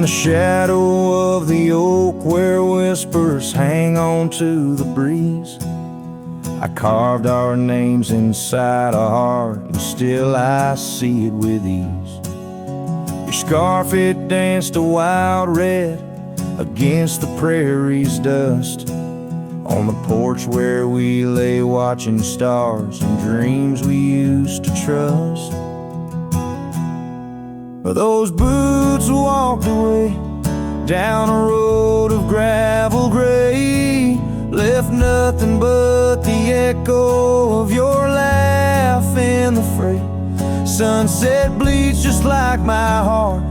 the shadow of the oak where whispers hang on to the breeze, I carved our names inside a heart, and still I see it with ease. Your scarf, it danced a wild red against the prairie's dust, on the porch where we lay watching stars and dreams we used to trust. Those boots walked away down a road of gravel gray, left nothing but the echo of your laugh in the fray. Sunset bleeds just like my heart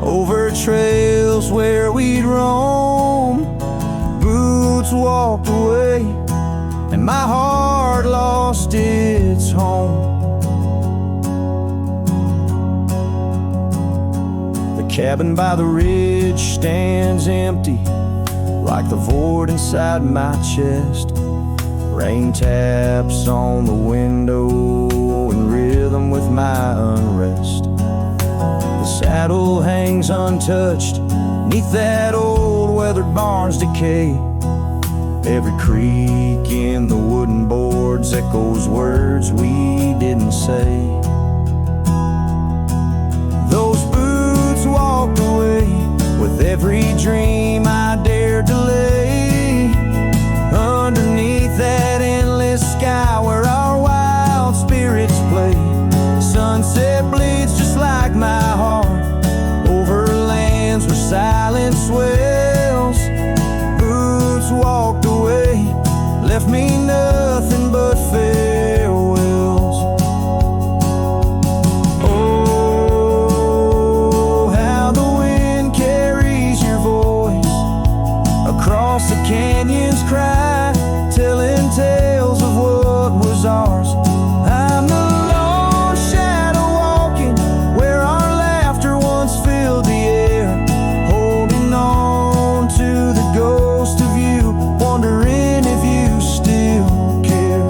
over trails where we'd roam. Boots walked away and my heart lost its home. The cabin by the ridge stands empty, like the void inside my chest. Rain taps on the window in rhythm with my unrest. The saddle hangs untouched neath that old weathered barn's decay. Every creak in the wooden boards echoes words we didn't say. Those boots walked away with every dream I dared to lay underneath that endless sky where our wild spirits play. Sunset bleeds just like my heart over lands where silence swells. Boots walked away, left me nothing but farewells. Oh, how the wind carries your voice across the canyon's cry, telling tales of what was ours. I'm the lone shadow walking where our laughter once filled the air, holding on to the ghost of you, wondering if you still care.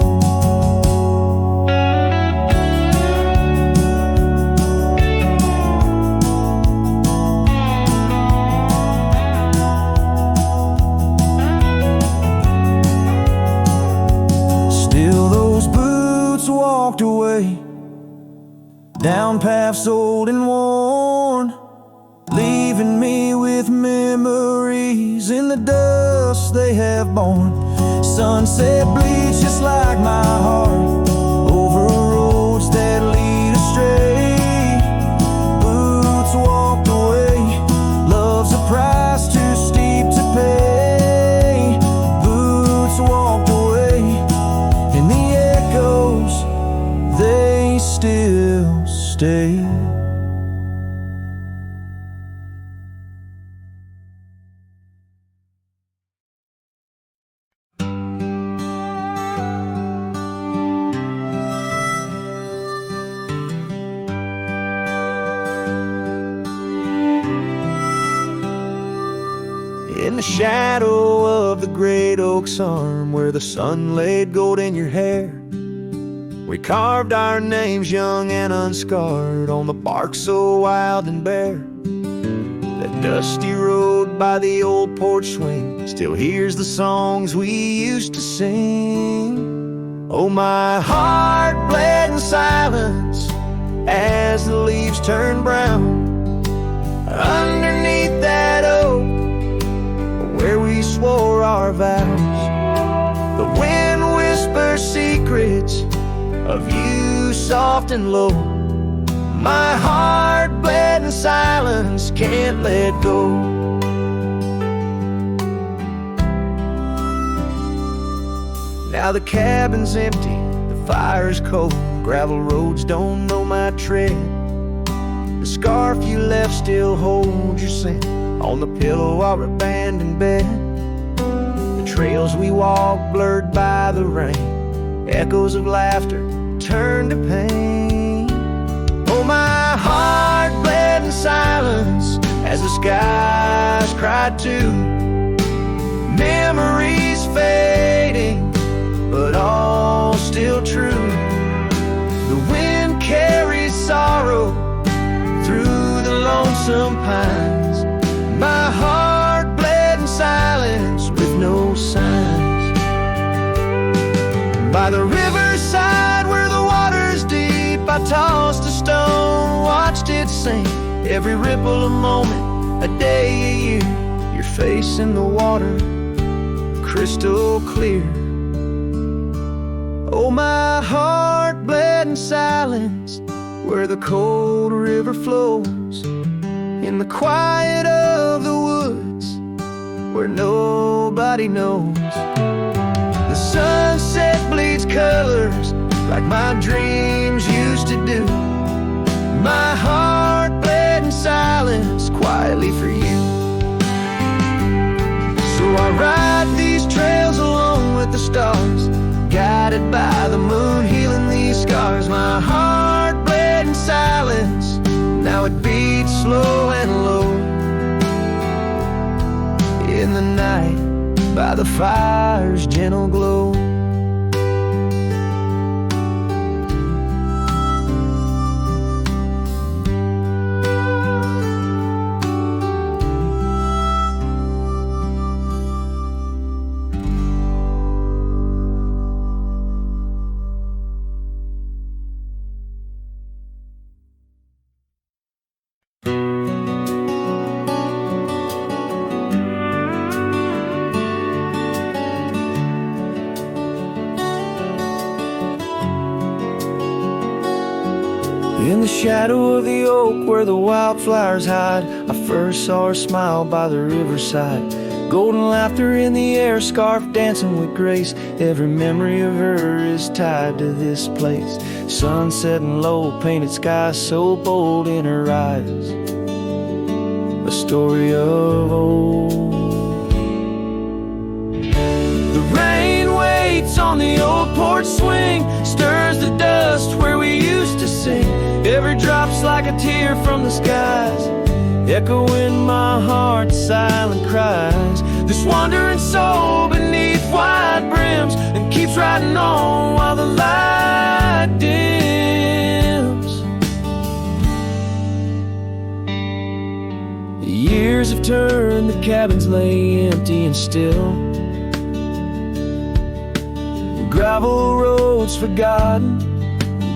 Still those boots walked away down paths old and worn, leaving me with memories in the dust they have borne. Sunset bleeds just like my heart over roads that lead astray. Boots walked away, love's a price too steep to pay. Boots walked away, and the echoes, they still stay. In the shadow of the great oak's arm, where the sun laid gold in your hair, we carved our names young and unscarred on the bark so wild and bare. That dusty road by the old porch swing still hears the songs we used to sing. Oh, my heart bled in silence as the leaves turned brown underneath that oak where we swore our vows. The wind whispers secrets of you soft and low. My heart bled in silence, can't let go. Now the cabin's empty, the fire's cold, gravel roads don't know my tread. The scarf you left still holds your scent on the pillow of our abandoned bed. The trails we walked blurred by the rain, echoes of laughter turned to pain. Oh, my heart bled in silence as the skies cried too. Memories fading, but all still true. The wind carries sorrow through the lonesome pines. By the riverside where the water's deep, I tossed a stone, watched it sink. Every ripple a moment, a day, a year. Your face in the water, crystal clear. Oh, my heart bled in silence where the cold river flows, in the quiet of the woods where nobody knows. The sunset bleeds colors like my dreams used to do. My heart bled in silence quietly for you. So I ride these trails along with the stars, guided by the moon, healing these scars. My heart bled in silence, now it beats slow and low. In the night, by the fire's gentle glow. In the shadow of the oak where the wildflowers hide, I first saw her smile by the riverside. Golden laughter in the air, scarf dancing with grace. Every memory of her is tied to this place. Sun setting low, painted skies so bold in her eyes. A story of old. The rain waits on the old porch swing, stirs the dust where we used to sing. Every drop's like a tear from the skies, echo in my heart's silent cries. This wandering soul beneath wide brims, and keeps riding on while the light dims. The years have turned, the cabins lay empty and still. Gravel roads forgotten,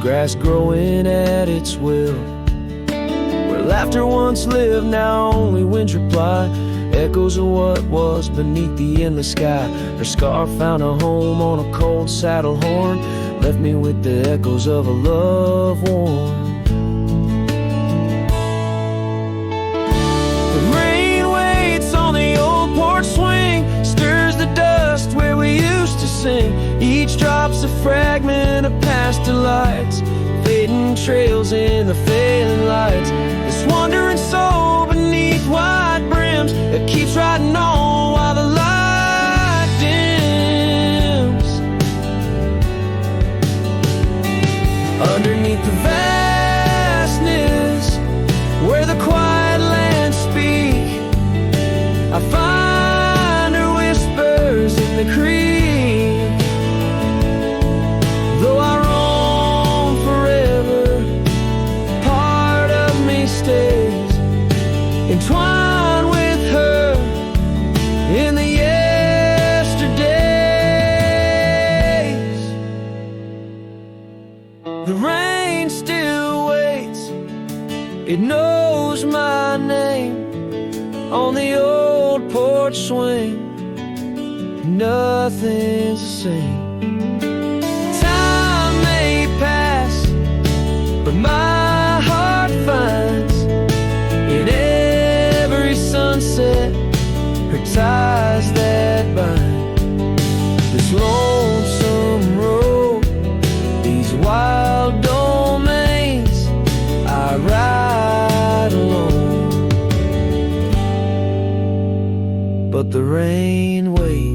grass growing at its will. Where laughter once lived, now only winds reply. Echoes of what was beneath the endless sky. Her scarf found a home on a cold saddle horn, left me with the echoes of a love worn. The rain waits on the old porch swing, stirs the dust where we used to sing. Each drop's a fragment of past delights, fading trails in the failing lights. This wandering soul beneath wide brims, it keeps riding on while the light dims. Underneath the vastness, where the quiet lands speak, I find her whispers in the creek. Though I roam forever, part of me stays entwined with her in the yesterdays. The rain still waits, it knows my name on the old porch swing. Nothing's the same. But my heart finds in every sunset her ties that bind. This lonesome road, these wild domains, I ride alone. But the rain waits.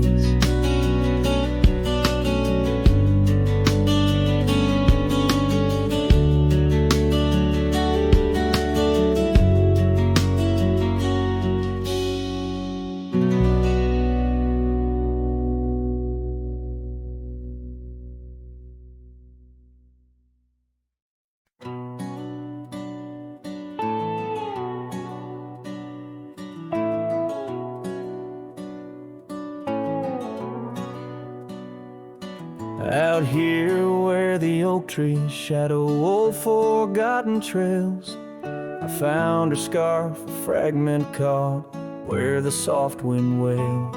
Out here where the oak trees shadow old forgotten trails, I found her scarf, a fragment caught where the soft wind wailed.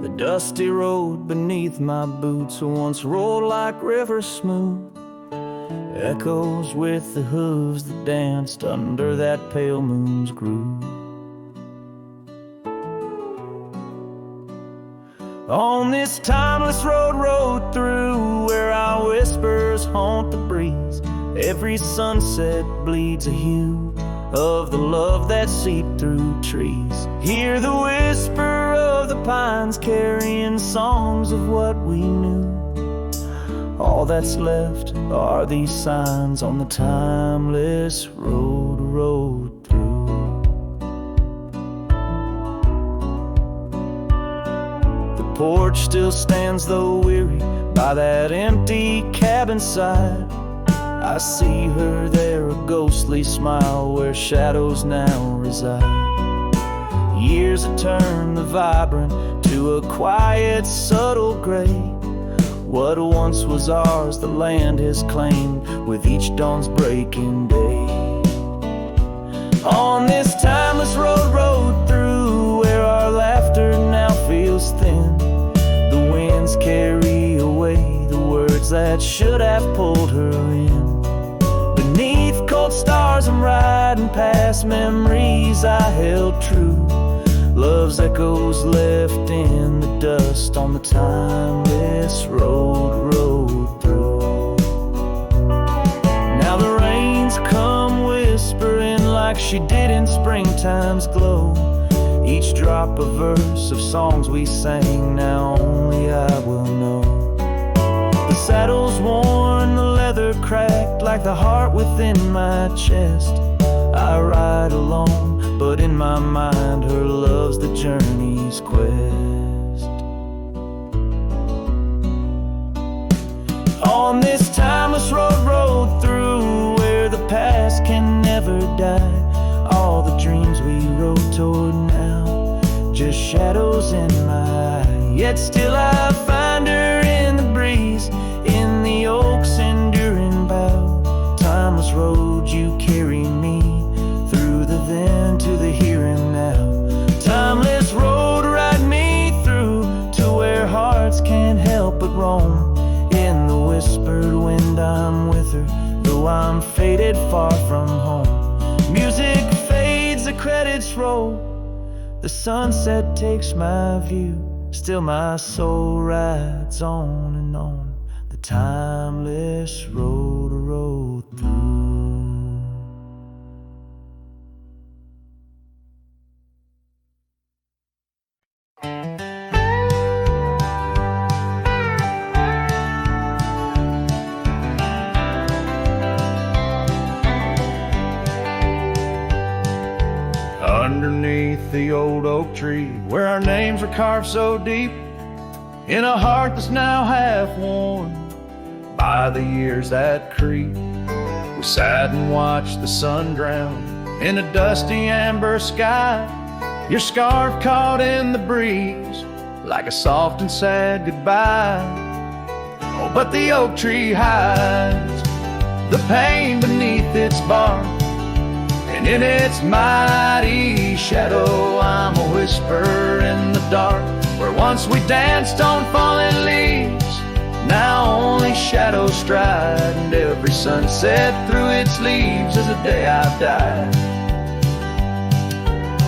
The dusty road beneath my boots once rolled like river smooth, echoes with the hooves that danced under that pale moon's groove. On this timeless road rode through, where our whispers haunt the breeze, every sunset bleeds a hue of the love that seeped through trees. Hear the whisper of the pines carrying songs of what we knew. All that's left are these signs on the timeless road rode through. Porch still stands though weary by that empty cabin side. I see her there, a ghostly smile where shadows now reside. Years have turned the vibrant to a quiet, subtle gray. What once was ours, the land has claimed with each dawn's breaking day. On this timeless road rode through, where our laughter now feels thin. The winds carry away the words that should have pulled her in. Beneath cold stars I'm riding past memories I held true. Love's echoes left in the dust on the timeless road rode through. Now the rains come whispering like she did in springtime's glow. Each drop a verse of songs we sang, now only I will know. The saddle's worn, the leather cracked like the heart within my chest. I ride alone, but in my mind her love's the journey's quest. On this timeless road rode through, where the past can never die. All the dreams we rode toward now, just shadows in my eye. Yet still I find her in the breeze, in the oak's enduring bough. Timeless road, you carry me through the then to the here and now. Timeless road, ride me through to where hearts can't help but roam. In the whispered wind I'm with her, though I'm faded far from home. Music fades, the credits roll, the sunset takes my view. Still my soul rides on and on, the timeless road rode through. Underneath the old oak tree, where our names were carved so deep, in a heart that's now half worn by the years that creep, we sat and watched the sun drown in a dusty amber sky. Your scarf caught in the breeze like a soft and sad goodbye. Oh, but the oak tree hides the pain beneath its bark, and in its mighty shadow I'm a whisper in the dark. Where once we danced on falling leaves, now only shadows stride, and every sunset through its leaves is a day I've died.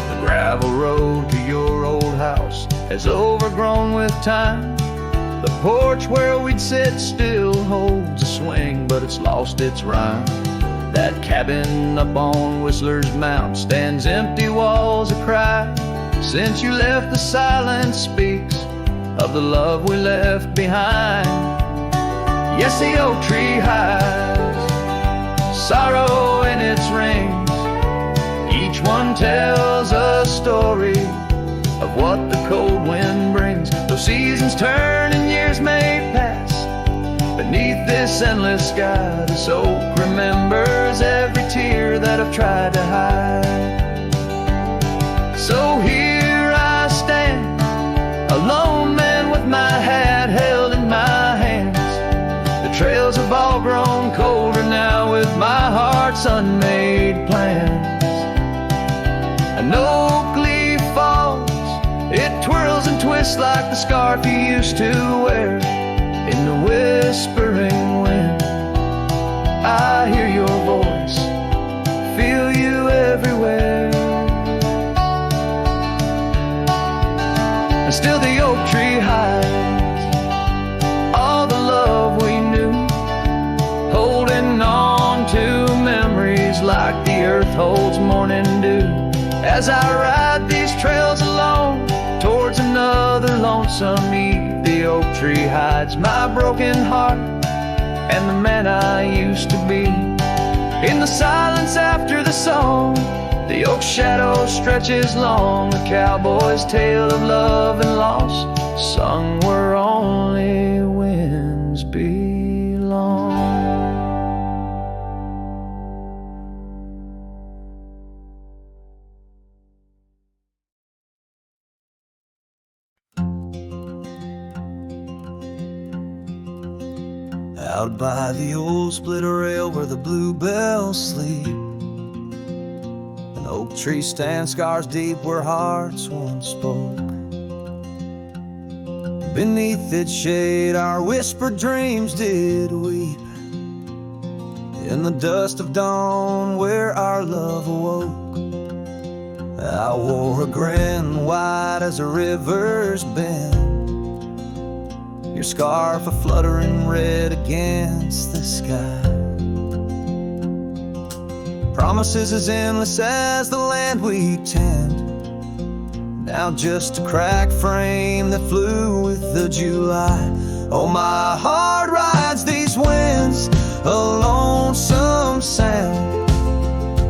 The gravel road to your old house has overgrown with time. The porch where we'd sit still holds a swing, but it's lost its rhyme. That cabin up on Whistler's Mount stands empty walls a cry. Since you left, the silence speaks of the love we left behind. Yes, the oak tree hides sorrow in its rings. Each one tells a story of what the cold wind brings. Though seasons turn and years may pass, beneath this endless sky, this oak remembers every tear that I've tried to hide. So here I stand, a lone man with my hat held in my hands, all grown colder now with my heart's unmade plans. An oak leaf falls, it twirls and twists like the scarf you used to wear. In the whispering wind, I hear your voice, feel you everywhere. And still the oak tree hides all the love we knew, holding on to memories like the earth holds morning dew. As I ride these trails alone towards another lonesome eve, the oak tree hides my broken heart and the man I used to be. In the silence after the song, the oak shadow stretches long, a cowboy's tale of love and loss, sung where only winds belong. Out by the old split rail where the bluebells sleep, an oak tree stands scars deep where hearts once spoke. Beneath its shade our whispered dreams did weep, in the dust of dawn where our love awoke. I wore a grin wide as a river's bend, your scarf a fluttering red against the sky. Promises as endless as the land we tend, now just a cracked frame that flew with the July. Oh, my heart rides these winds, a lonesome sound,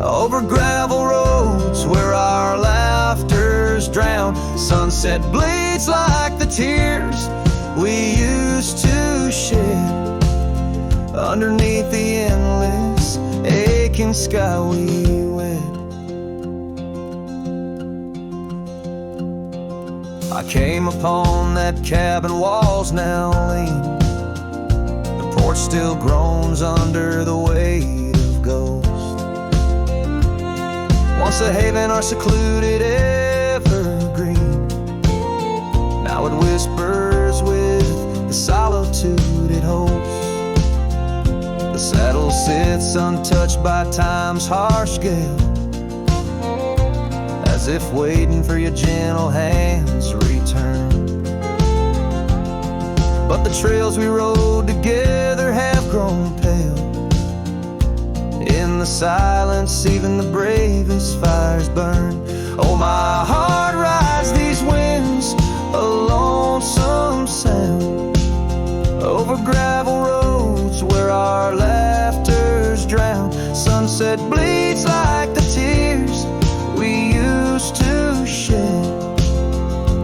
over gravel roads where our laughter's drowned. Sunset bleeds like the tears we used to shed, underneath the endless aching sky we wed. I came upon that cabin, walls now lean, the porch still groans under the weight of ghosts. Once a haven or secluded evergreen, now it whispers with the solitude it holds. The saddle sits untouched by time's harsh gale, as if waiting for your gentle hands return. But the trails we rode together have grown pale, in the silence even the bravest fires burn. Oh, my heart rides these winds, a lonesome sound, over gravel roads where our laughter's drowned. Sunset bleeds like the tears we used to shed,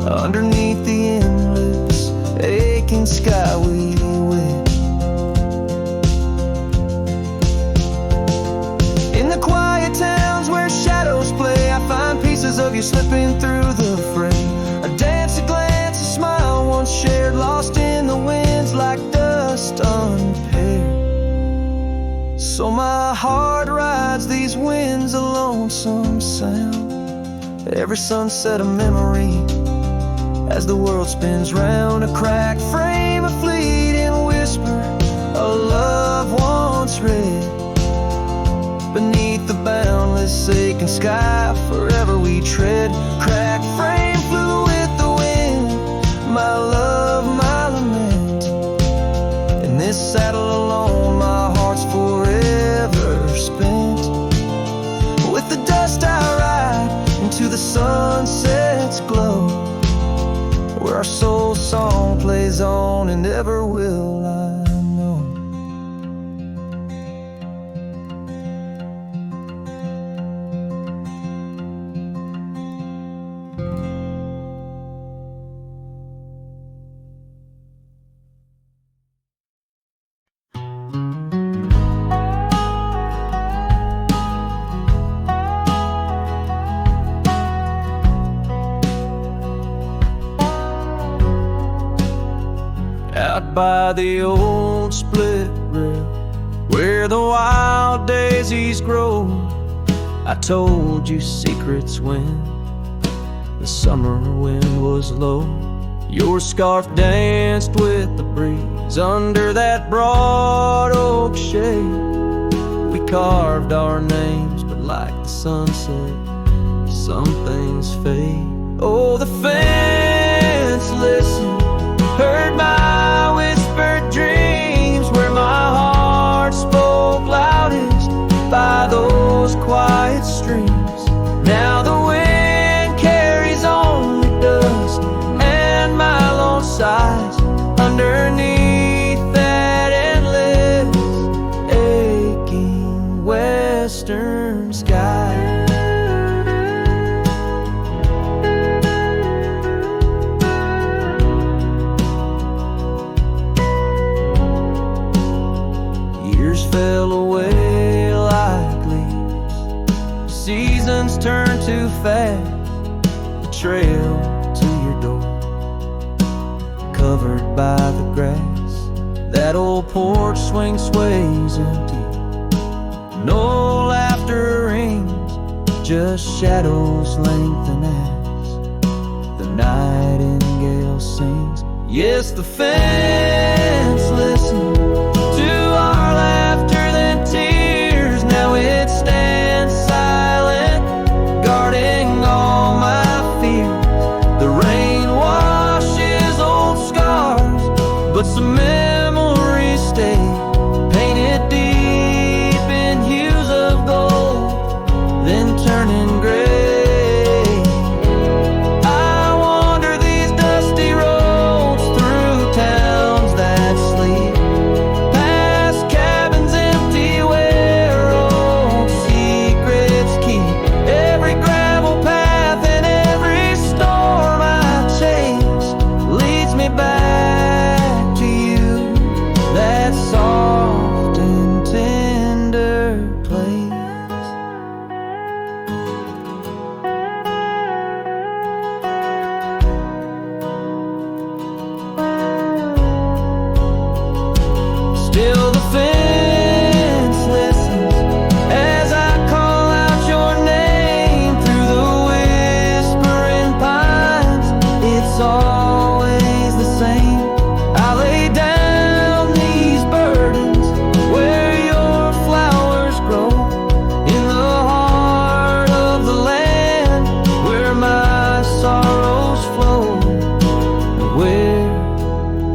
underneath the endless aching sky we wed. In the quiet towns where shadows play, I find pieces of you slipping through the fray. A dance, a glance, a smile once shared, lost in the winds like dust unpaired. So my heart rides these winds, a lonesome sound, every sunset a memory, as the world spins round. A cracked frame, a fleeting whisper, a love once read, beneath the boundless aching sky forever we tread. Cracked frame flew with the wind, my love, my lament. In this saddle alone my heart's forever spent. With the dust I ride into the sunset's glow, where our soul song plays on and never will I know. Out by the old split rail where the wild daisies grow. I told you secrets when the summer wind was low. Your scarf danced with the breeze under that broad oak shade. We carved our names, but like the sunset, some things fade. Oh, the fence listened, heard my whispered dreams, where my heart spoke loudest by those quiet streams. Now the wind carries only dust and my lone sighs underneath that endless aching western sky. Years fell away like leaves, seasons turned too fast. The trail to your door, covered by the grass. That old porch swing sways empty, no laughter rings, just shadows lengthen as the nightingale sings. Yes, the fence listens to our laughter than tears. Now it stands silent, guarding all my fears. The rain washes old scars, but some memories stay, painted deep in hues of gold, then turning gray. I wander these dusty roads through towns that sleep, past cabins empty where old secrets keep. Every gravel path and every storm I chase leads me back to you, that soft and tender place. Still the fence listens as I call out your name through the whispering pines. It's always the same. I lay down these burdens where your flowers grow, in the heart of the land where my sorrows flow, where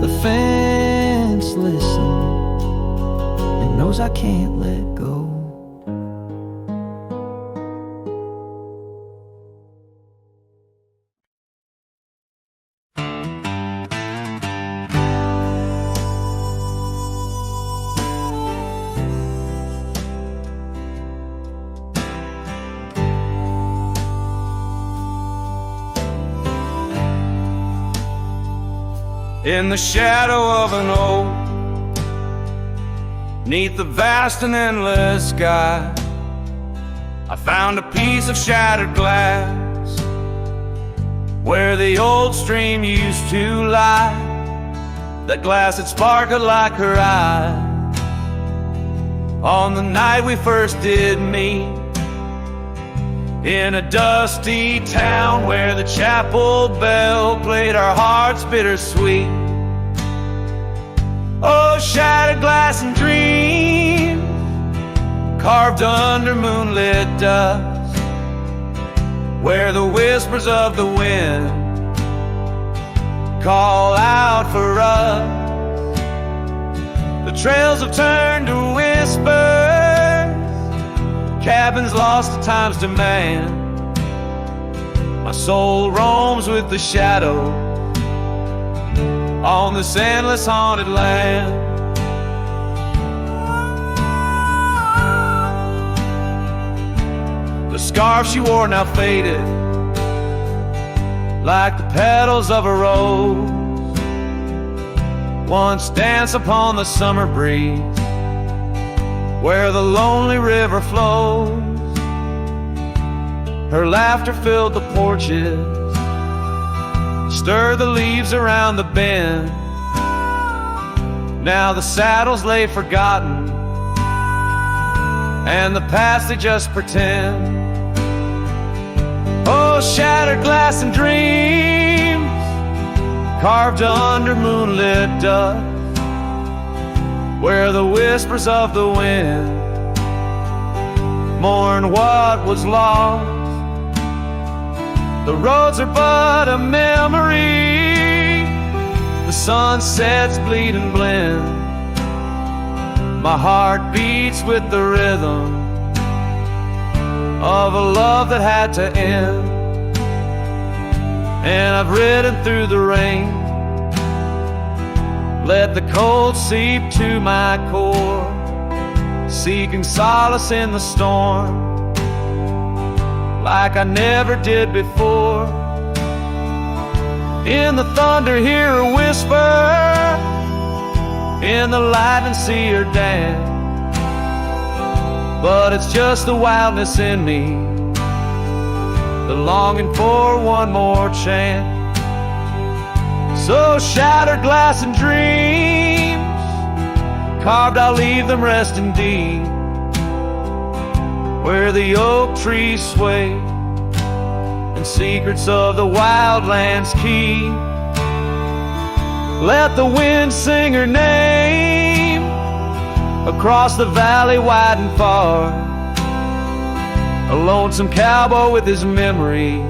the fence listens and knows I can't let go. In the shadow of an oak, 'neath the vast and endless sky, I found a piece of shattered glass where the old stream used to lie. That glass had sparkled like her eyes on the night we first did meet, in a dusty town where the chapel bell played our hearts bittersweet. Oh, shattered glass and dreams carved under moonlit dust, where the whispers of the wind call out for us. The trails have turned to whispers, cabins lost to time's demand. My soul roams with the shadow on this endless haunted land. The scarf she wore now faded, like the petals of a rose, once danced upon the summer breeze, where the lonely river flows. Her laughter filled the porches, stirred the leaves around the bend. Now the saddles lay forgotten and the past they just pretend. Oh, shattered glass and dreams carved under moonlit dust, where the whispers of the wind mourn what was lost. The roads are but a memory, the sunsets bleed and blend. My heart beats with the rhythm of a love that had to end. And I've ridden through the rain, let the cold seep to my core, seeking solace in the storm like I never did before. In the thunder hear her whisper, in the lightning see her dance. But it's just the wildness in me, the longing for one more chance. So shattered glass and dreams carved, I'll leave them resting deep, where the oak trees sway and secrets of the wildlands keep. Let the wind sing her name across the valley wide and far, a lonesome cowboy with his memory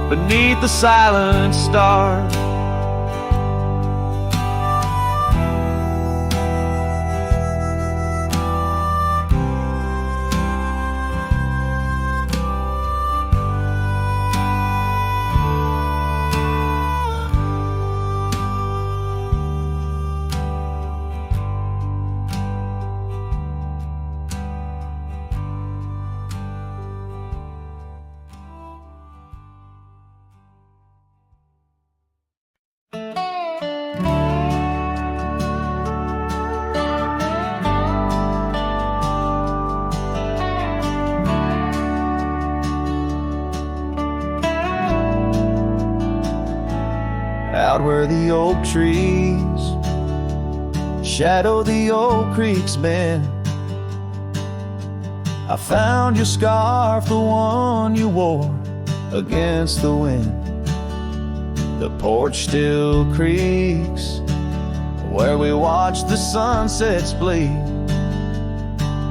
beneath the silent stars. Out where the oak trees shadow the old creek's bend, I found your scarf, the one you wore against the wind. The porch still creaks where we watched the sunsets bleed.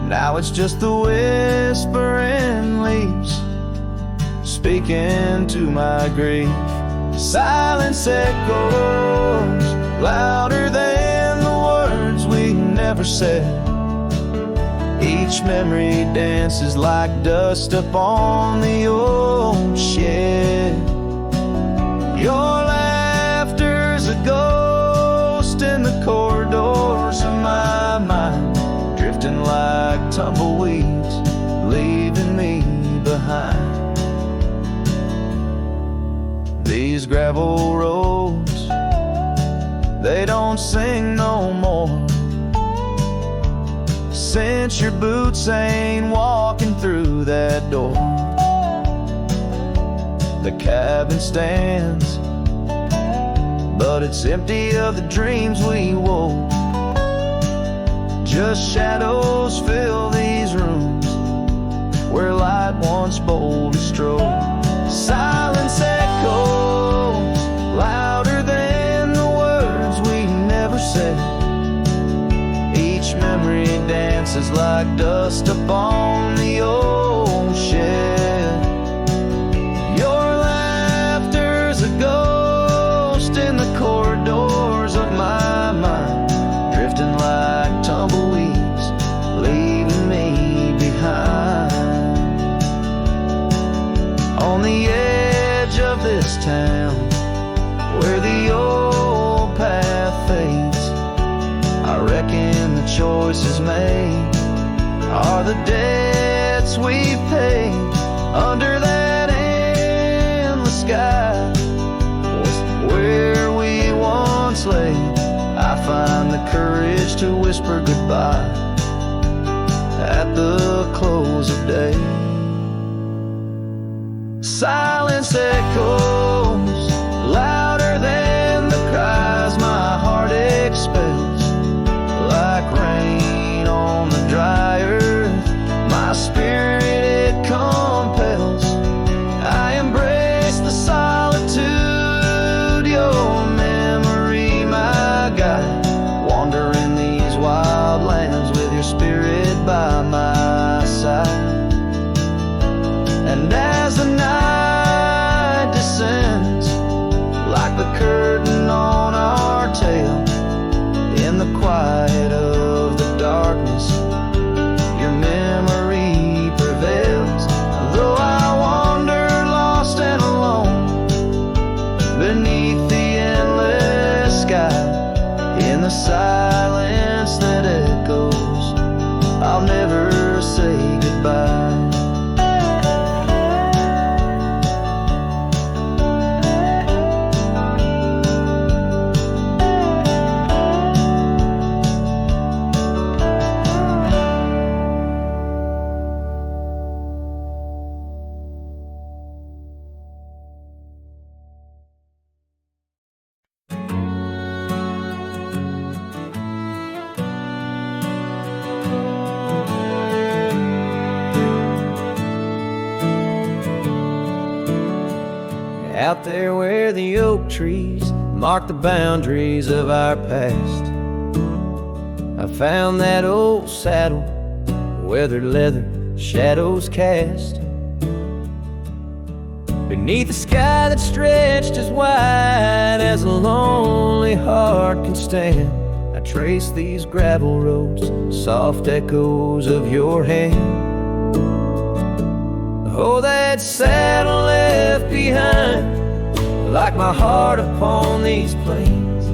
Now it's just the whispering leaves speaking to my grief. Silence echoes louder than the words we never said. Each memory dances like dust upon the old shed. Your laughter's a ghost in the corridors of my mind, drifting like tumbleweeds, leaving me behind. These gravel roads, they don't sing no more, since your boots ain't walking through that door. The cabin stands, but it's empty of the dreams we wove. Just shadows fill these rooms where light once boldly strode. Silence echoes louder than the words we never said. Each memory dances like dust upon the old shed. Your laughter's a ghost in the corridors of my mind, drifting like tumbleweeds, leaving me behind. On the edge of this town, where the old path fades, I reckon the choices made are the debts we've paid. Under that endless sky was where we once lay. I find the courage to whisper goodbye at the close of day. Silence echoes louder than the cries my heart expels, like rain on the dry in the silence that echoes, I'll never say goodbye. Out there where the oak trees mark the boundaries of our past, I found that old saddle, weathered leather, shadows cast. Beneath a sky that stretched as wide as a lonely heart can stand, I trace these gravel roads, soft echoes of your hand. Oh, that saddle left behind, like my heart upon these plains.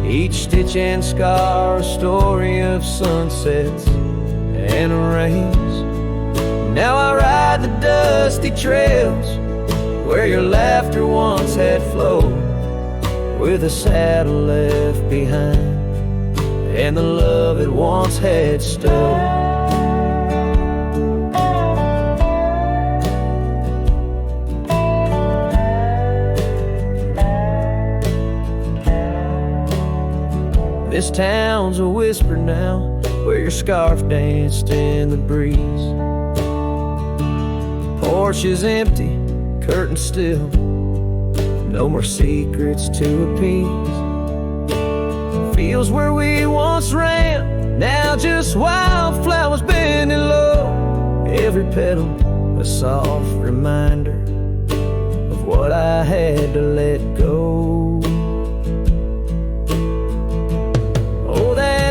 Each stitch and scar a story of sunsets and rains. Now I ride the dusty trails where your laughter once had flowed, with a saddle left behind and the love it once had stowed. This town's a whisper now, where your scarf danced in the breeze. Porch is empty, curtains still, no more secrets to appease. Fields where we once ran, now just wildflowers bending low. Every petal a soft reminder of what I had to let go.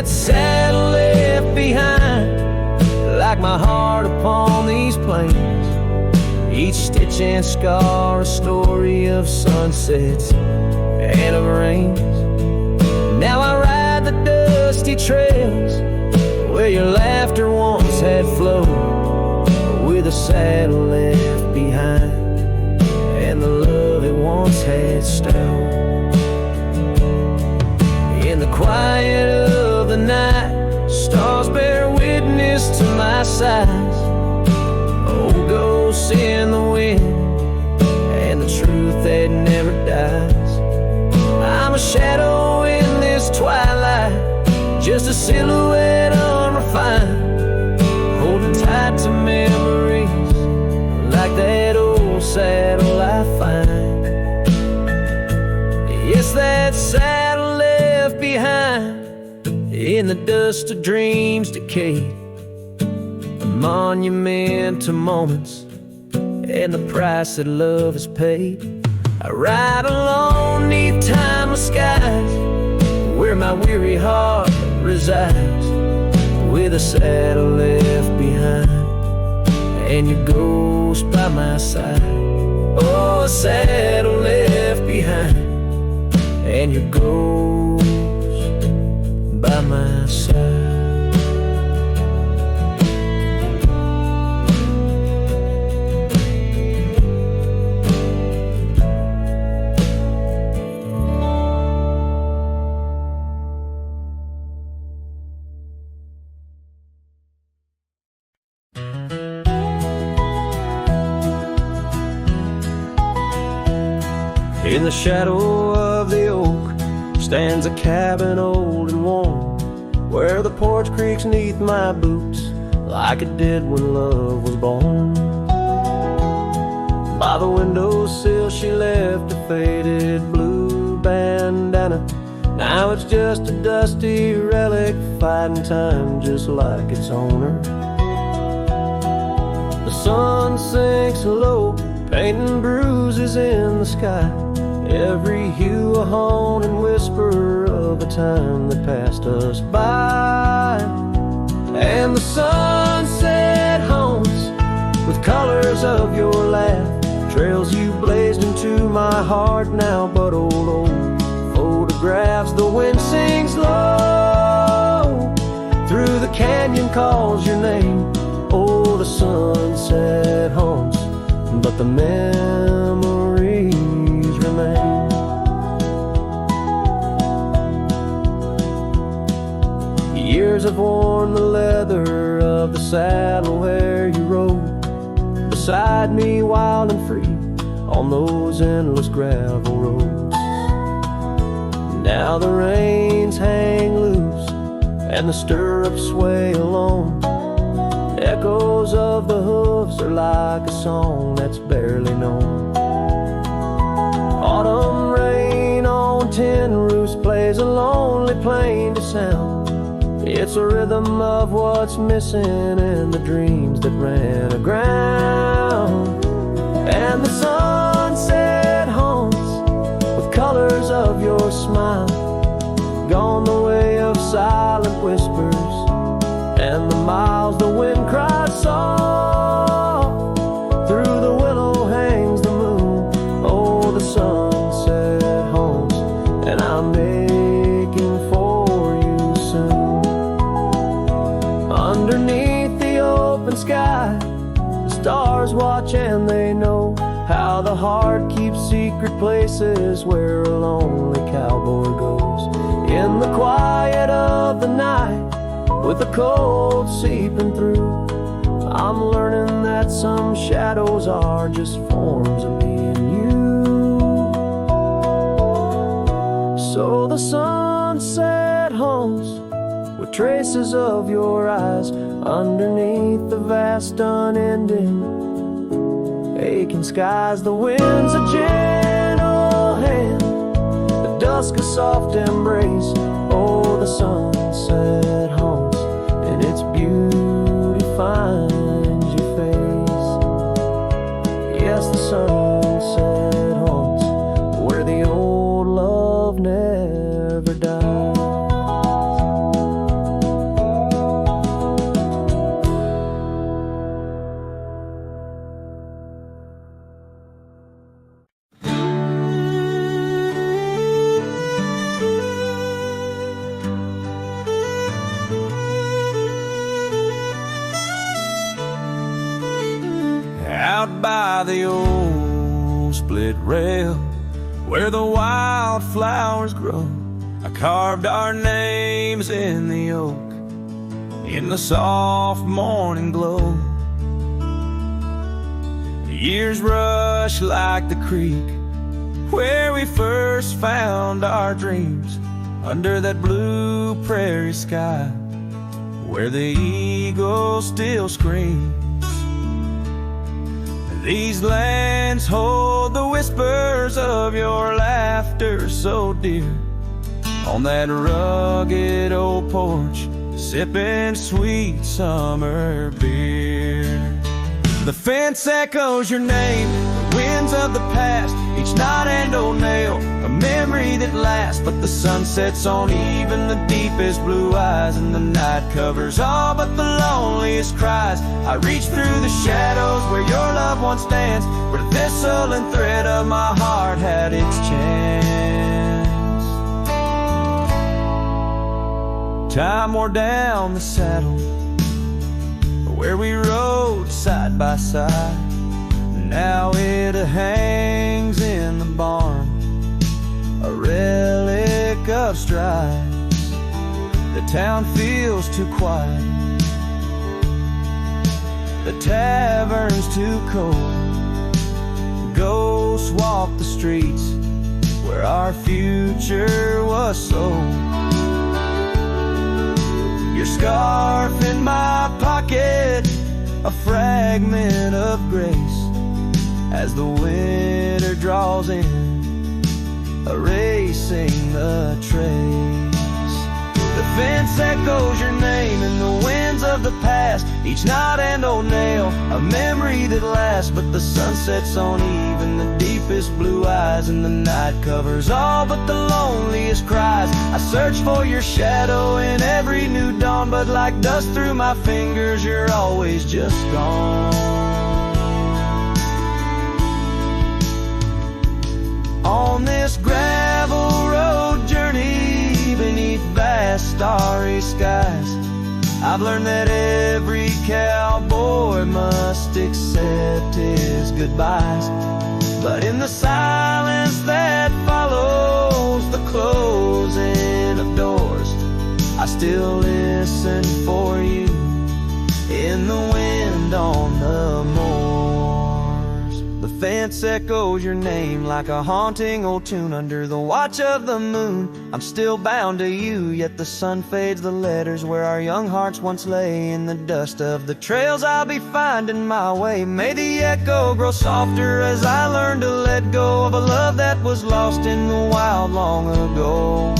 Saddle left behind, like my heart upon these plains. Each stitch and scar a story of sunsets and of rains. Now I ride the dusty trails where your laughter once had flowed, with a saddle left behind and the love it once had stowed. In the quiet of the night, stars bear witness to my sighs. Old ghosts in the wind and the truth that never dies. I'm a shadow in this twilight, just a silhouette unrefined, holding tight to memories like that old saddle I find. Yes, that saddle left behind in the dust of dreams decayed, a monument to moments and the price that love has paid. I ride alone neath timeless skies, where my weary heart resides, with a saddle left behind and your ghost by my side. Oh, a saddle left behind and your ghost by my side. In the shadow of the oak stands a cabin old and warm, where the porch creaks neath my boots like it did when love was born. By the windowsill she left a faded blue bandana. Now it's just a dusty relic fighting time just like its owner. The sun sinks low, painting bruises in the sky, every hue a haunting whisper of a time that passed us by. And the sunset haunts with colors of your laugh, trails you blazed into my heart now but old photograph. photographs, the wind sings low. Through the canyon calls your name. Oh, the sunset haunts, but the memories remain. Years have worn the leather of the saddle where you rode beside me, wild and free, on those endless gravel roads. Now the reins hang loose and the stirrups sway along. Echoes of the hooves are like a song that's barely known. Autumn rain on tin roofs plays a lonely plain to sound. It's a rhythm of what's missing and the dreams that ran aground. And the sunset haunts with colors of your smile, gone the way of silent whispers and the miles the wind cries soft. Through the willow hangs the moon. Oh, the sunset haunts, and I'm making for you soon. Underneath the open sky, the stars watch and they know how the heart keeps secret places where a lonely cowboy goes. In the quiet of the night, with the cold seeping through, I'm learning that some shadows are just forms of me and you. So the sunset haunts with traces of your eyes underneath the vast unending aching skies. The wind's a gentle hand, the dusk a soft embrace. Oh, the sunset haunts, and its beauty finds your face. Yes, the sunset haunts where the old love never dies. Out by the old split rail where the wildflowers grow, I carved our names in the oak in the soft morning glow. The years rush like the creek where we first found our dreams, under that blue prairie sky where the eagle still screams. These lands hold the whispers of your laughter so dear, on that rugged old porch, sipping sweet summer beer. The fence echoes your name, the winds of the past, each knot and old nail, a memory that lasts. But the sun sets on even the deepest blue eyes, and the night covers all but the loneliest cries. I reach through the shadows where your loved one stands, where the thistle and thread of my heart had its chance. Time wore down the saddle where we rode side by side. Now it hangs in the barn, a relic of strides. The town feels too quiet, the tavern's too cold. Ghosts walk the streets where our future was sold. Your scarf in my pocket, a fragment of grace, as the winter draws in, erasing the trace. The fence echoes your name in the winds of the past, each knot and old nail, a memory that lasts. But the sun sets on even the deepest blue eyes, and the night covers all but the loneliest cries. I search for your shadow in every new dawn, but like dust through my fingers, you're always just gone. On this gravel road journey beneath vast starry skies, I've learned that every cowboy must accept his goodbyes. But in the silence that follows the closing of doors, I still listen for you in the wind on the moors. The fence echoes your name like a haunting old tune under the watch of the moon. I'm still bound to you, yet the sun fades the letters where our young hearts once lay. In the dust of the trails I'll be finding my way. May the echo grow softer as I learn to let go of a love that was lost in the wild long ago.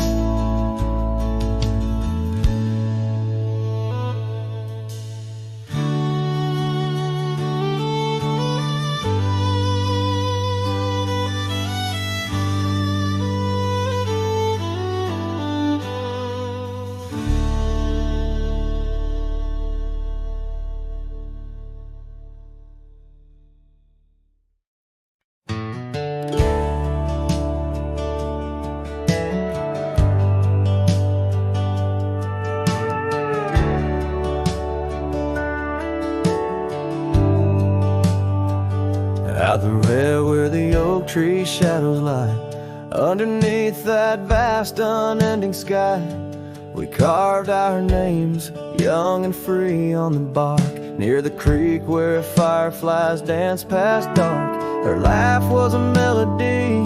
Out the red where the oak tree shadows lie, underneath that vast unending sky, we carved our names, young and free, on the bark. Near the creek where fireflies danced past dark, her laugh was a melody,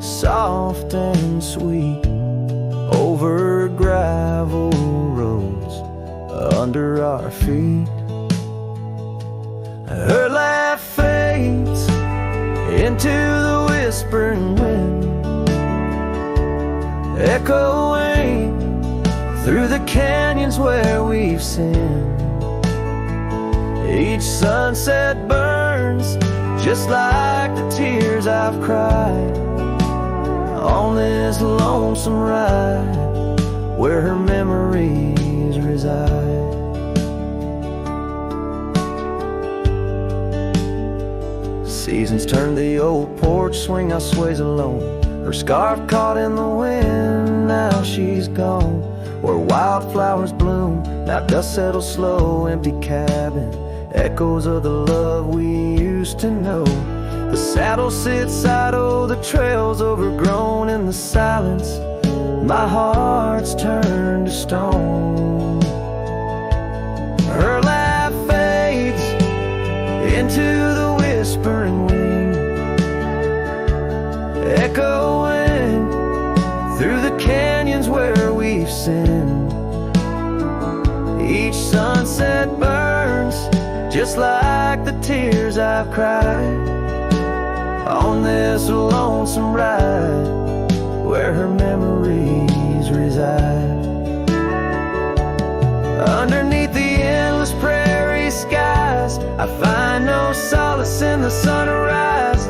soft and sweet, over gravel roads under our feet. Her laugh fades into the whispering wind, echoing through the canyons where we've sinned. Each sunset burns just like the tears I've cried on this lonesome ride where her memories reside. Seasons turn the old porch swing, I sways alone. Her scarf caught in the wind, now she's gone. Where wildflowers bloom, now dust settles slow. Empty cabin, echoes of the love we used to know. The saddle sits idle, the trail's overgrown. In the silence, my heart's turned to stone. Her laugh fades into the whispering wind, echoing through the canyons where we've sinned. Each sunset burns just like the tears I've cried on this lonesome ride where her memories reside. Underneath the endless prairie skies, I find no solace in the sunrise.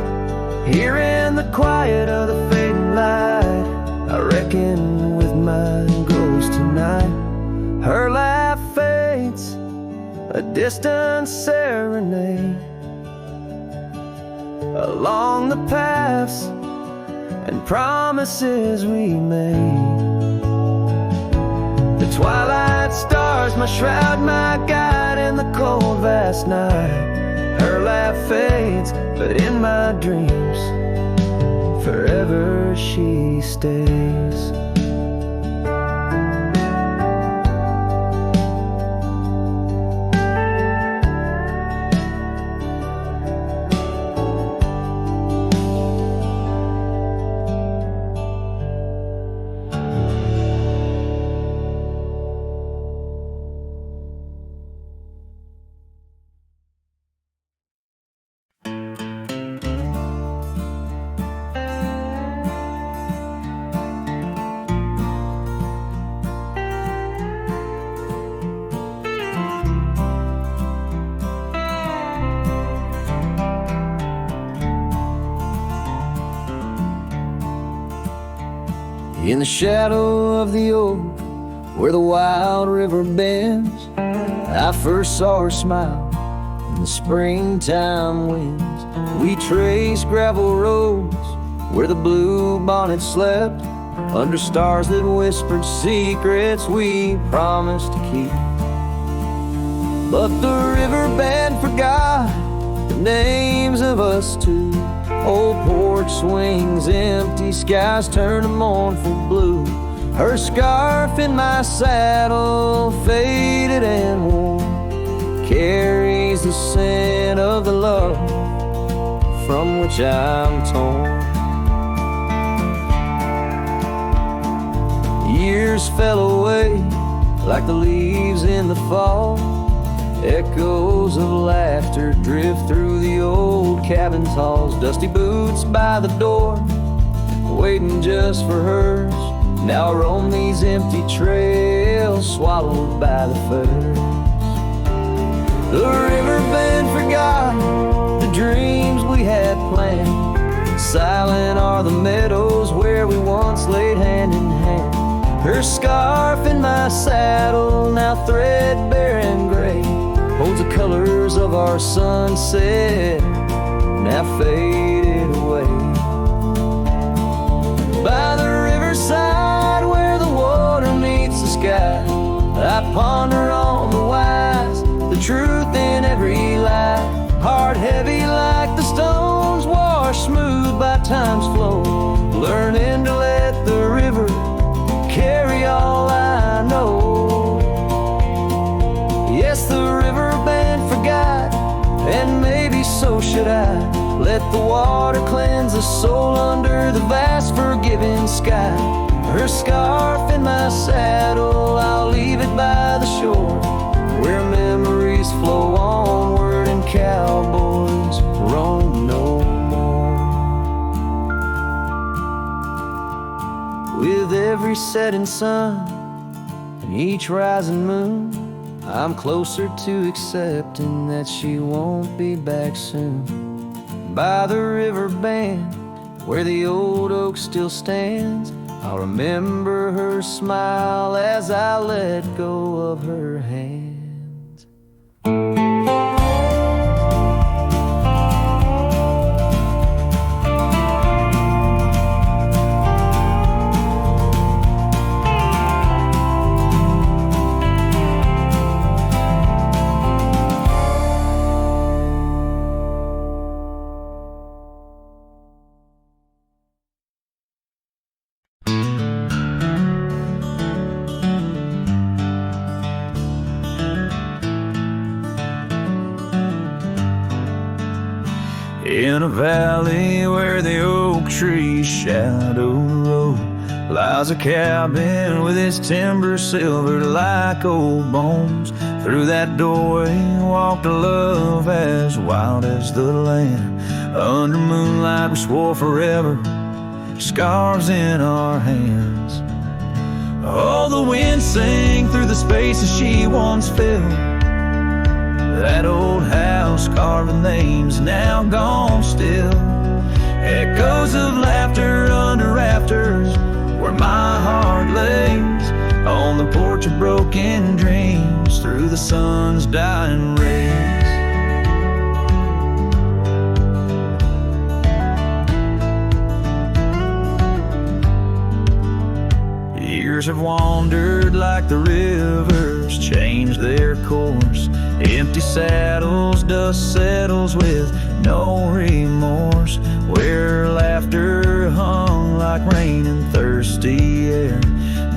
Here in the quiet of the fading light, I reckon with my ghost tonight. Her laugh fades, a distant serenade along the paths and promises we made. The twilight stars, my shroud, my guide in the cold vast night. Her laugh fades, but in my dreams forever she stays. In the shadow of the oak, where the wild river bends, I first saw her smile in the springtime winds. We traced gravel roads where the blue bonnet slept, under stars that whispered secrets we promised to keep. But the river band forgot the names of us two. Old porch swings empty, skies turn to mournful blue. Her scarf in my saddle, faded and worn, carries the scent of the love from which I'm torn. Years fell away like the leaves in the fall. Echoes of laughter drift through the old cabin's halls. Dusty boots by the door, waiting just for hers. Now roam these empty trails, swallowed by the furs. The river band forgot the dreams we had planned. Silent are the meadows where we once laid hand in hand. Her scarf in my saddle, now threadbare and gray, holds the colors of our sunset, now faded away. By the riverside where the water meets the sky, I ponder on the wise, the truth in every lie. Heart heavy like the stones, washed smooth by time's flow, learning to let the river carry all I know. Yes, the river band forgot, and maybe so should I. Let the water cleanse the soul under the vast forgiving sky. Her scarf in my saddle, I'll leave it by the shore, where memories flow onward and cowboys roam no more. With every setting sun and each rising moon, I'm closer to accepting that she won't be back soon. By the river band, where the old oak still stands, I'll remember her smile as I let go of her hands. In a valley where the oak trees shadow the road, lies a cabin with its timber silvered like old bones. Through that doorway walked a love as wild as the land. Under moonlight we swore forever, scarves in our hands. Oh, the wind sang through the spaces she once filled. That old house carved with names now gone still. Echoes of laughter under rafters where my heart lays, on the porch of broken dreams through the sun's dying rays. Years have wandered like the rivers, changed their course. Empty saddles, dust settles with no remorse, where laughter hung like rain in thirsty air.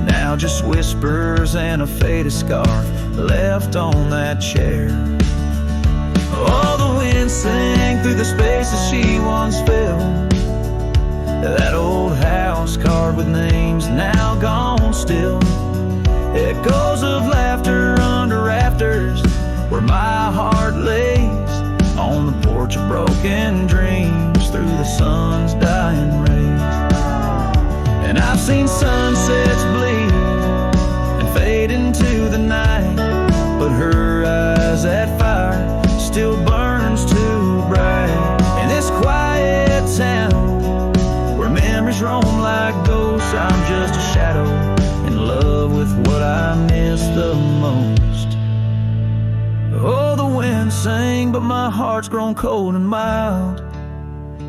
Now just whispers and a faded scarf left on that chair. Oh, the wind sang through the spaces she once filled. That old house carved with names now gone still. Echoes of laughter under rafters where my heart lays, on the porch of broken dreams through the sun's dying rays. And I've seen sunsets bleed and fade into the night, but her eyes, that fire still burns too bright. In this quiet town where memories roam like ghosts, I'm just a shadow in love with what I miss the most. Oh, the wind sang, but my heart's grown cold and mild.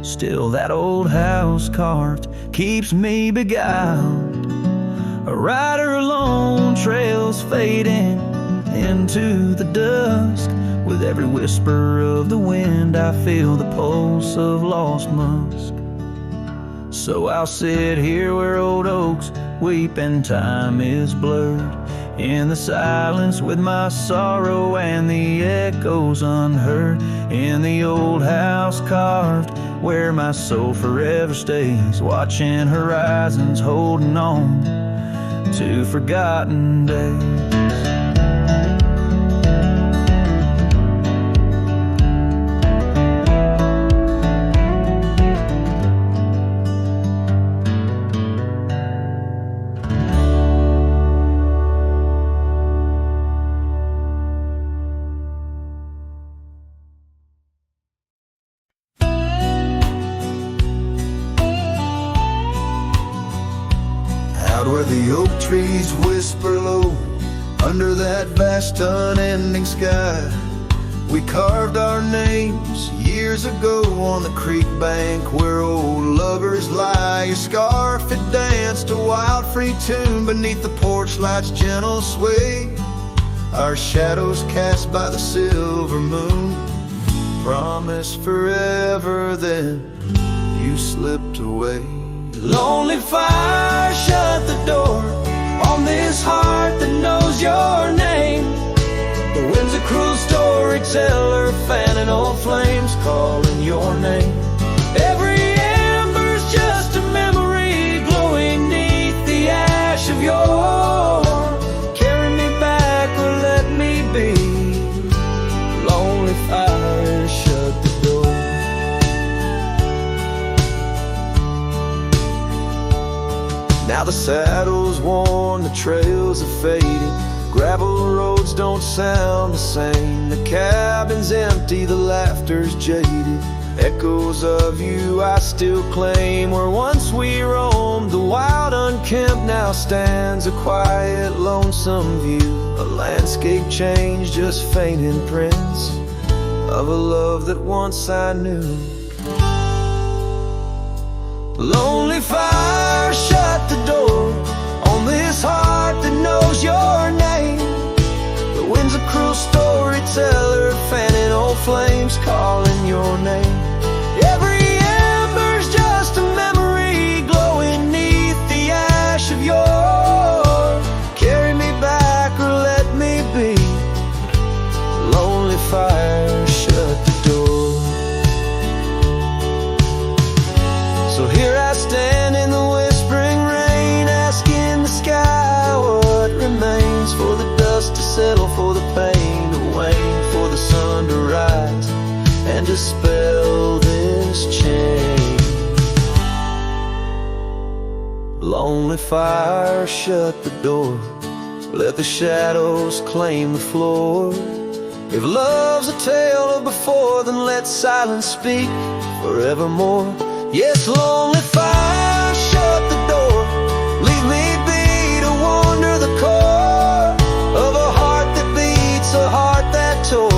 Still that old house carved keeps me beguiled. A rider alone, trails fading into the dusk. With every whisper of the wind I feel the pulse of lost musk. So I'll sit here where old oaks weep and time is blurred, in the silence with my sorrow and the echoes unheard. In the old house carved where my soul forever stays, watching horizons, holding on to forgotten days. Where the oak trees whisper low under that vast unending sky, we carved our names years ago on the creek bank where old lovers lie. Your scarf, it danced a wild free tune beneath the porch light's gentle sway. Our shadows cast by the silver moon promised forever, then you slipped away. Lonely fire, shut the door on this heart that knows your name. The wind's a cruel storyteller, fanning old flames, calling your name. Every ember's just a memory glowing neath the ash of yore. Carry me back or let me be. Lonely fire, shut the door. Now the saddle's worn, the trails are fading, gravel roads don't sound the same. The cabin's empty, the laughter's jaded, echoes of you I still claim. Where once we roamed, the wild unkempt now stands a quiet, lonesome view. A landscape change, just faint imprints of a love that once I knew. Lonely fire, shut the door on this heart that knows your name. The wind's a cruel storyteller, fanning old flames, calling your name. Every ember's just a memory glowing neath the ash of yore. Carry me back or let me be. Lonely fire, shut the door. So here I stand in the whispering rain, asking the sky what remains. For the dust to settle, for the pain to wane, for the sun to rise and dispel this chain. Lonely fire, shut the door, let the shadows claim the floor. If love's a tale of before, then let silence speak forevermore. Yes, lonely fire, shut the door, leave me be to wander the core of a heart that beats, a heart that tore.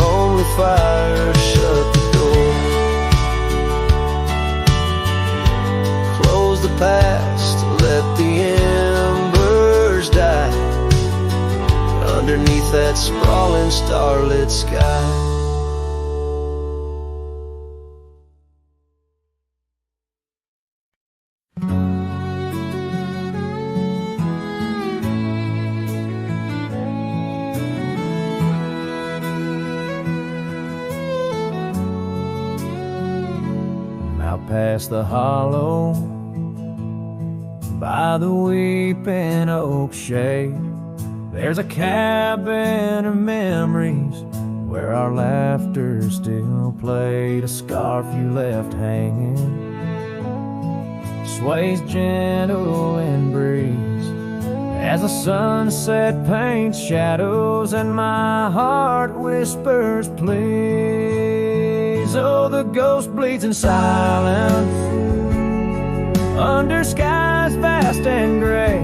Lonely fire, shut the door. Close the past, let the embers die underneath that sprawling starlit sky. Past the hollow, by the weeping oak shade, there's a cabin of memories where our laughter still played. A scarf you left hanging sways gentle in breeze as the sunset paints shadows and my heart whispers please. Oh, the ghost bleeds in silence under skies vast and gray.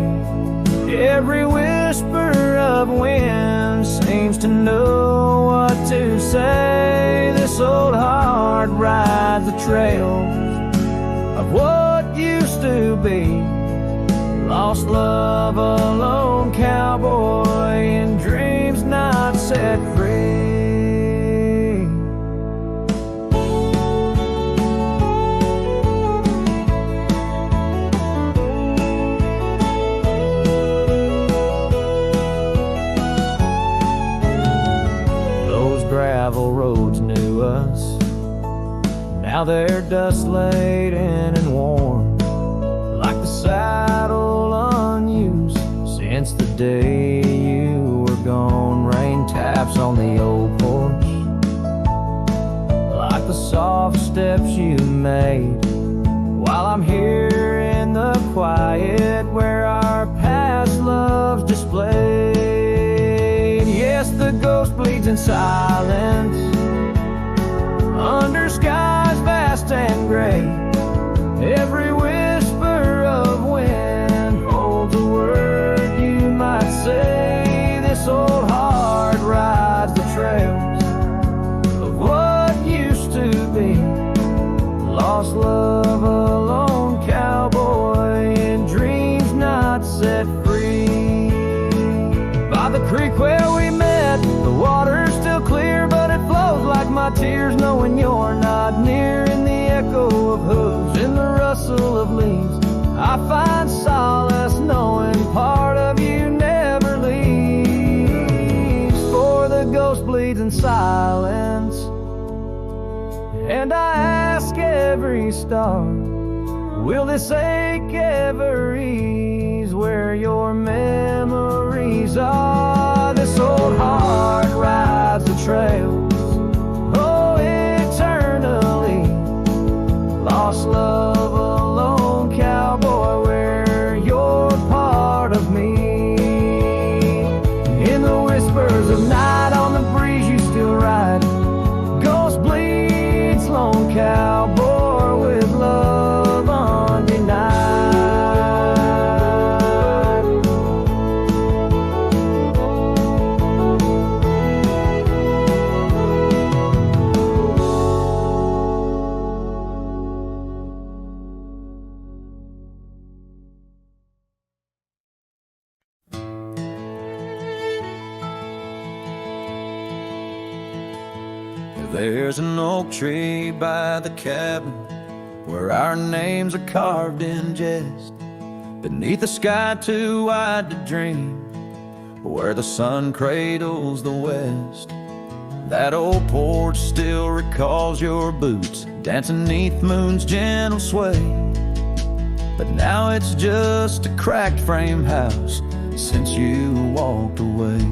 Every whisper of wind seems to know what to say. This old heart rides the trails of what used to be. Lost love, a lone cowboy, and dreams not set free. Those gravel roads knew us. Now they're dust laden and worn, like the saddle unused since the day you were gone. Rain taps on the old porch, like the soft steps you made, while I'm here in the quiet where our past loves displayed. Yes, the ghost bleeds in silence under skies vast and gray. Every whisper of wind holds a word you might say. This old heart rides the trails of what used to be. Lost love, a lone cowboy, and dreams not set free. By the creek where we met, the water's still clear, but it flows like my tears, knowing you're not near. In the echo of hooves, in the rustle of leaves, I find solace knowing part of you never leaves. For the ghost bleeds in silence, and I ask every star, will this ache ever ease where your memories are? This old heart rides the trails, oh, eternally. Lost love, a lone cowboy, where you're part of me. In the whispers of night, on the breeze you still ride. Ghost bleeds, lone cowboy, with love undenied. There's an oak tree by the cabin where our names are carved in jest, beneath a sky too wide to dream, where the sun cradles the west. That old porch still recalls your boots dancing neath moon's gentle sway, but now it's just a cracked frame house since you walked away.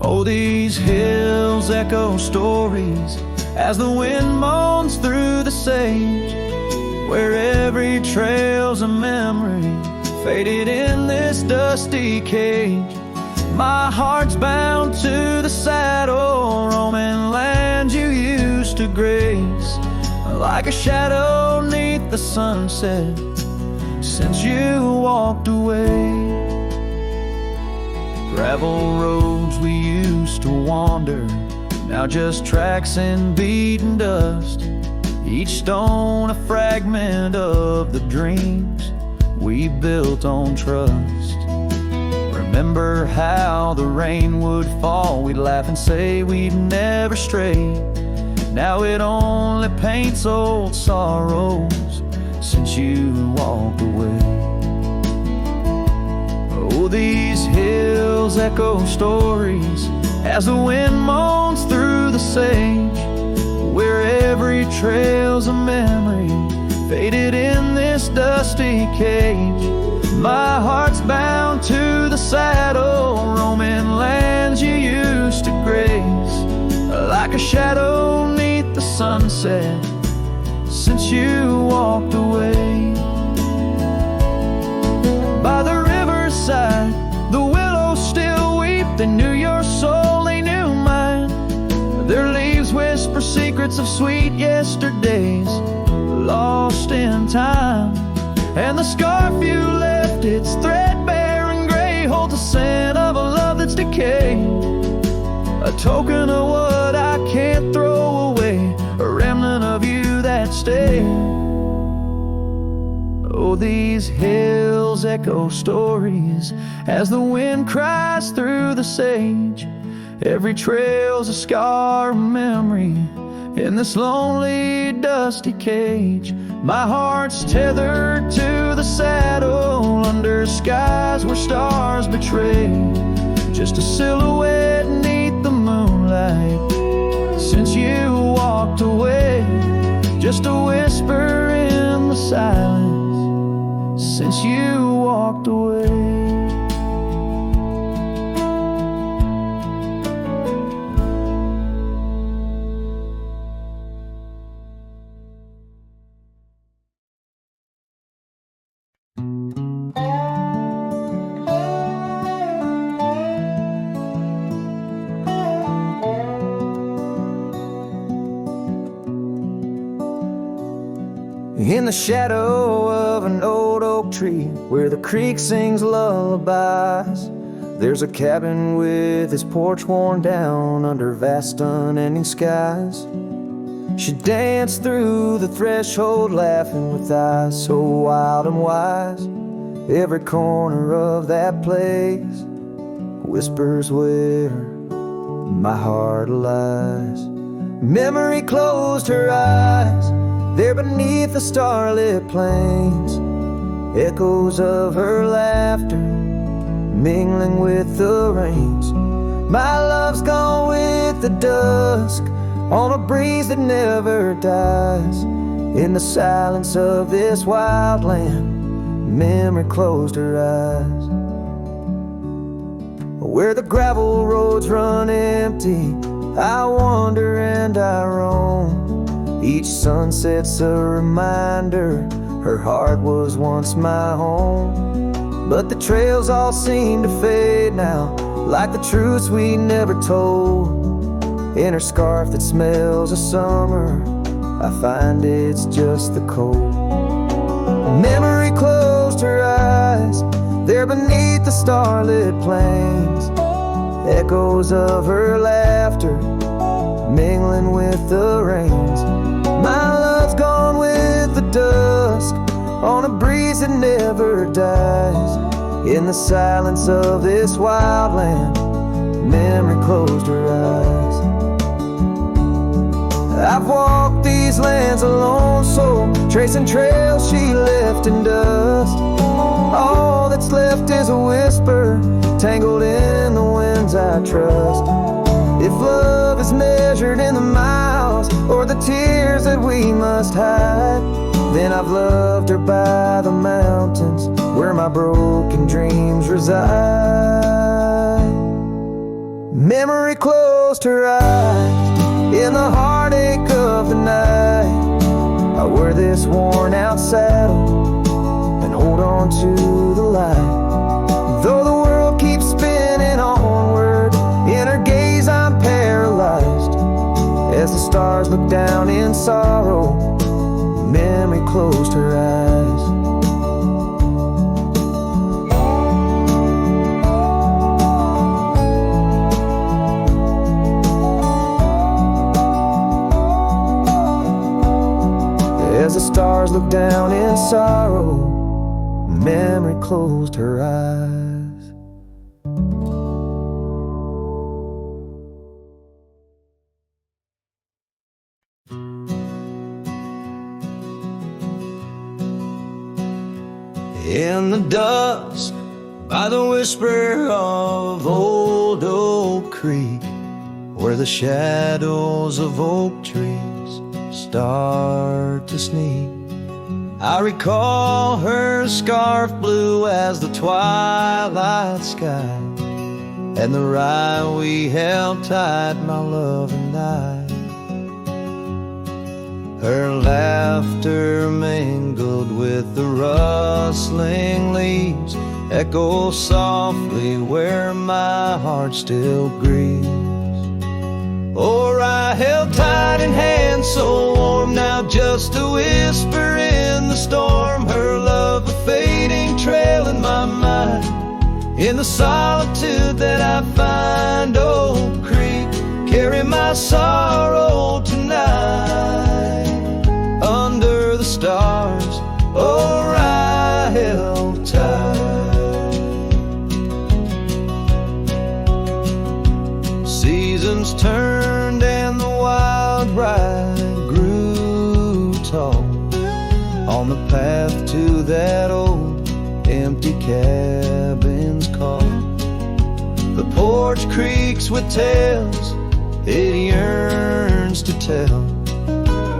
Oh, these hills echo stories as the wind moans through the sage, where every trail's a memory faded in this dusty cage. My heart's bound to the saddle, roaming land you used to grace, like a shadow neath the sunset since you walked away. Gravel roads we used to wander, now just tracks and beaten dust, each stone a fragment of the dreams we built on trust. Remember how the rain would fall, we'd laugh and say we'd never stray. Now it only paints old sorrows since you walked away. Oh, these hills echo stories as the wind moans through the sage, where every trail's a memory faded in this dusty cage. My heart's bound to the saddle, roaming lands you used to grace, like a shadow neath the sunset since you walked away. By the riverside, the willows still weep. They knew your soul, they knew mine. Their leaves whisper secrets of sweet yesterdays lost in time. And the scarf you left, it's threadbare and gray, holds the scent of a love that's decayed, a token of what I echo stories as the wind cries through the sage. Every trail's a scar of memory in this lonely, dusty cage. My heart's tethered to the saddle under skies where stars betray. Just a silhouette beneath the moonlight since you walked away. Just a whisper in the silence since you walked away. In the shadow of an old oak tree where the creek sings lullabies, there's a cabin with its porch worn down under vast unending skies. She danced through the threshold laughing with eyes so wild and wise. Every corner of that place whispers where my heart lies. Memory closed her eyes there beneath the starlit plains, echoes of her laughter mingling with the rains. My love's gone with the dusk on a breeze that never dies. In the silence of this wild land, memory closed her eyes. Where the gravel roads run empty, I wander and I roam. Each sunset's a reminder her heart was once my home. But the trails all seem to fade now, like the truths we never told. In her scarf that smells of summer, I find it's just the cold. Memory closed her eyes there beneath the starlit plains, echoes of her laughter mingling with the rains. My love's gone with the dusk on a breeze that never dies. In the silence of this wild land, memory closed her eyes. I've walked these lands alone, so tracing trails she left in dust. All that's left is a whisper tangled in the winds I trust. If love is measured in the miles or the tears that we must hide, then I've loved her by the mountains where my broken dreams reside. Memory closed her eyes in the heartache of the night. I wear this worn out saddle and hold on to the light. Though the world keeps spinning onward, in her gaze I'm paralyzed. As the stars look down in sorrow, memory closed her eyes. As the stars look down in sorrow, memory closed her eyes. In the dusk, by the whisper of old Oak Creek, where the shadows of oak trees start to sneak, I recall her scarf blue as the twilight sky, and the rye we held tight, my love and I. Her laughter mingled with the rustling leaves, echoes softly where my heart still grieves. Or I held tight in hands so warm, now just a whisper in the storm. Her love a fading trail in my mind, in the solitude that I find. Oak Creek, carry my sorrow tonight. Under the stars, or I held tight. storms turned and the wild ride grew tall on the path to that old empty cabin's call. The porch creaks with tales it yearns to tell,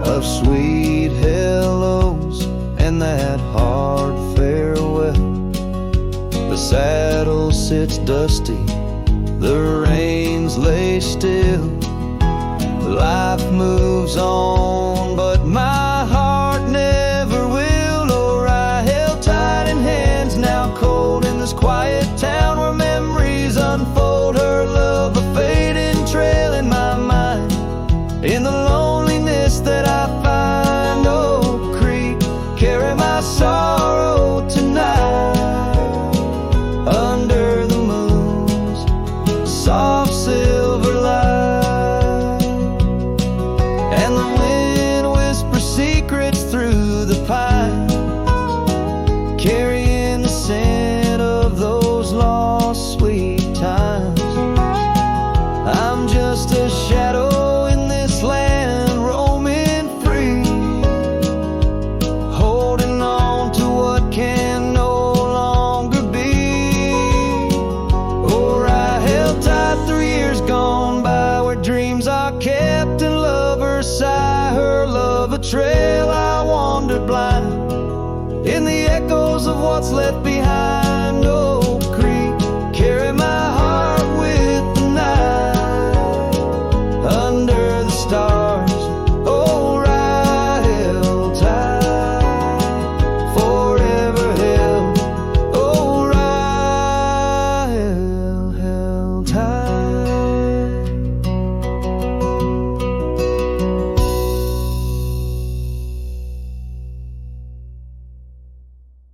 of sweet hellos and that hard farewell. The saddle sits dusty, the reins lay still. Life moves on, but my heart never will. Or I held tight in hands now cold in this quiet town where memories unfold. Her love, a fading trail in my mind, in the loneliness that I find. Oh, creek, carry my sorrow tonight under the moon's soft silver light, and the wind whispers secrets through the pine, carrying the scent of those lost sweet times. I'm just a shadow in this land, roaming free, holding on to what can no longer be. Or I held tight 3 years gone by, where dreams are kept and lovers sigh. Her love a trail I wandered blind, in the echoes of what's left behind.